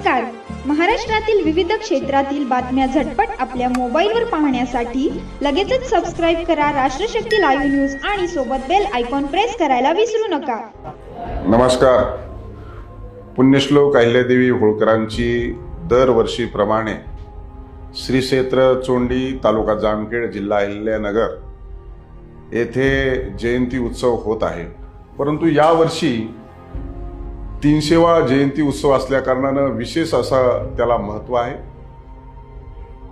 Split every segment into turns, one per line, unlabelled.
नमस्कार. महाराष्ट्रातील विविध क्षेत्रातील बातम्या झटपट आपल्या मोबाईलवर पाहण्यासाठी लगेचच सबस्क्राईब करा राष्ट्रशक्ती लाईव्ह न्यूज आणि सोबत बेल आयकॉन प्रेस करायला विसरू नका.
नमस्कार. पुण्यश्लोक अहिल्यादेवी होळकरांची दरवर्षीप्रमाणे श्री क्षेत्र चोंडी, तालुका जामखेड, जिल्हा अहिल्यानगर येथे जयंती उत्सव होत आहे. परंतु यावर्षी 300वा जयंती उत्सव असल्याकारणानं विशेष असं त्याला महत्त्व आहे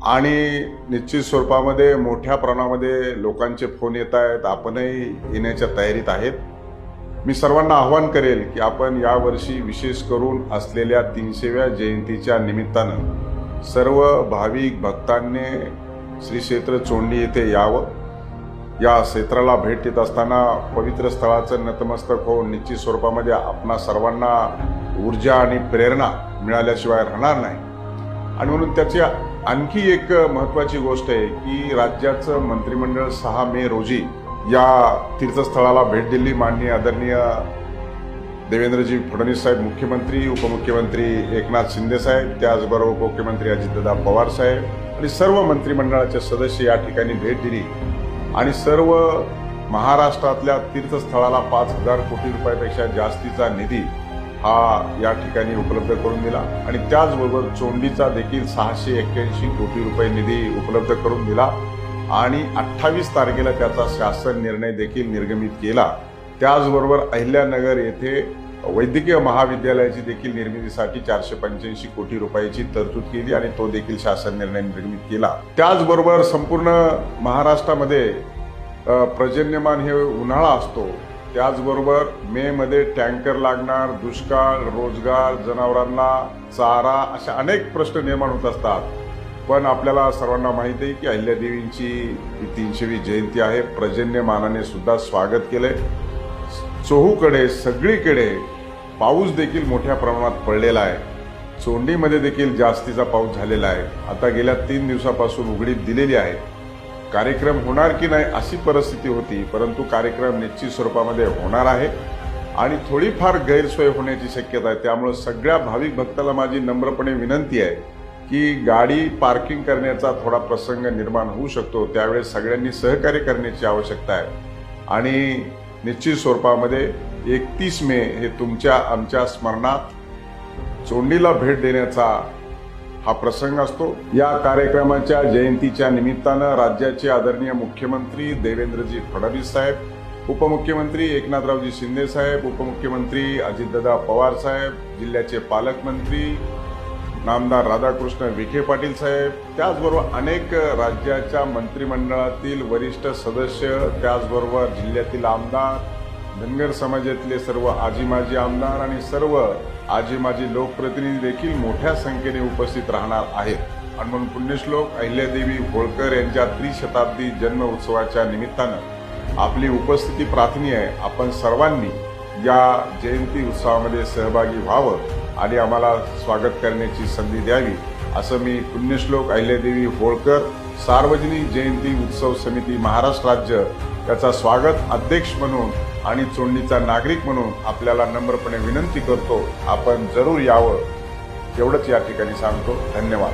आणि निश्चित स्वरूपामध्ये मोठ्या प्रमाणामध्ये लोकांचे फोन येत आहेत. आपणही येण्याच्या तयारीत आहेत. मी सर्वांना आवाहन करेल की आपण यावर्षी विशेष करून असलेल्या 300व्या जयंतीच्या निमित्तानं सर्व भाविक भक्तांनी श्री क्षेत्र चोंडी येथे यावं. या क्षेत्राला भेट देत असताना पवित्र स्थळाचं नतमस्तक होऊन निश्चित स्वरूपामध्ये आपणा सर्वांना ऊर्जा आणि प्रेरणा मिळाल्याशिवाय राहणार नाही. आणि म्हणून त्याची आणखी एक महत्त्वाची गोष्ट आहे की राज्याचं मंत्रिमंडळ 6 मे रोजी या तीर्थस्थळाला भेट दिली. माननीय आदरणीय देवेंद्रजी फडणवीस साहेब मुख्यमंत्री, उपमुख्यमंत्री एकनाथ शिंदे साहेब, त्याचबरोबर उपमुख्यमंत्री अजितदादा पवार साहेब आणि सर्व मंत्रिमंडळाचे सदस्य या ठिकाणी भेट दिली आणि सर्व महाराष्ट्रातल्या तीर्थस्थळाला 5,000 कोटी रुपयापेक्षा जास्तीचा निधी हा या ठिकाणी उपलब्ध करून दिला आणि त्याचबरोबर चोंडीचा देखील 681 कोटी रुपये निधी उपलब्ध करून दिला आणि 28 तारखेला त्याचा शासन निर्णय देखील निर्गमित केला. त्याचबरोबर अहिल्यानगर येथे वैद्यकीय महाविद्यालयाची देखील निर्मितीसाठी 485 कोटी रुपयाची तरतूद केली आणि तो देखील शासन निर्णय निर्गमित केला. त्याचबरोबर संपूर्ण महाराष्ट्रामध्ये पर्जन्यमान हे उन्हाळा असतो. त्याचबरोबर मे मध्ये टँकर लागणार, दुष्काळ, रोजगार, जनावरांना चारा, अशा अनेक प्रश्न निर्माण होत असतात. पण आपल्याला सर्वांना माहिती आहे की अहिल्यादेवींची ही 300वी जयंती आहे. पर्जन्यमानाने सुद्धा स्वागत केलंय. चोहूकडे सगळीकडे पाऊस देखील मोठ्या प्रमाणात पडलेला आहे. चोंडीमध्ये देखील जास्तीचा पाऊस झालेला आहे. आता गेल्या 3 दिवसापासून उघडीप दिलेली आहे. कार्यक्रम होणार की नाही अशी परिस्थिती होती, परंतु कार्यक्रम निश्चित स्वरूपामध्ये होणार आहे आणि थोडीफार गैरसोय होण्याची शक्यता आहे. त्यामुळे सगळ्या भाविक भक्ताला माझी नम्रपणे विनंती आहे की गाडी पार्किंग करण्याचा थोडा प्रसंग निर्माण होऊ शकतो. त्यावेळेस सगळ्यांनी सहकार्य करण्याची आवश्यकता आहे आणि निश्चित स्वरूपामध्ये 31 मे हे तुमच्या आमच्या स्मरणात चोंडीला भेट देण्याचा हा प्रसंग असतो. या कार्यक्रमाच्या जयंतीच्या निमित्तानं राज्याचे आदरणीय मुख्यमंत्री देवेंद्रजी फडणवीस साहेब, उपमुख्यमंत्री एकनाथरावजी शिंदे साहेब, उपमुख्यमंत्री अजितदादा पवार साहेब, जिल्ह्याचे पालकमंत्री नामदार राधाकृष्ण विखे पाटील साहेब, त्याचबरोबर अनेक राज्याच्या मंत्रिमंडळातील वरिष्ठ सदस्य, त्याचबरोबर जिल्ह्यातील आमदार, धनगर समाजातले सर्व आजी माजी आमदार आणि सर्व आजी माजी लोकप्रतिनिधी देखील मोठ्या संख्येने उपस्थित राहणार आहेत. आणि म्हणून पुण्यश्लोक अहिल्यादेवी होळकर यांच्या त्रिशताब्दी जन्म उत्सवाच्या निमित्तानं आपली उपस्थिती प्रार्थनीय आहे. आपण सर्वांनी या जयंती उत्सवामध्ये सहभागी व्हावं आणि आम्हाला स्वागत करण्याची संधी द्यावी असं मी पुण्यश्लोक अहिल्यादेवी होळकर सार्वजनिक जयंती उत्सव समिती महाराष्ट्र राज्य याचा स्वागत अध्यक्ष म्हणून आणि चोंडीचा नागरिक म्हणून आपल्याला नम्रपणे विनंती करतो. आपण जरूर यावं एवढंच या ठिकाणी सांगतो. धन्यवाद.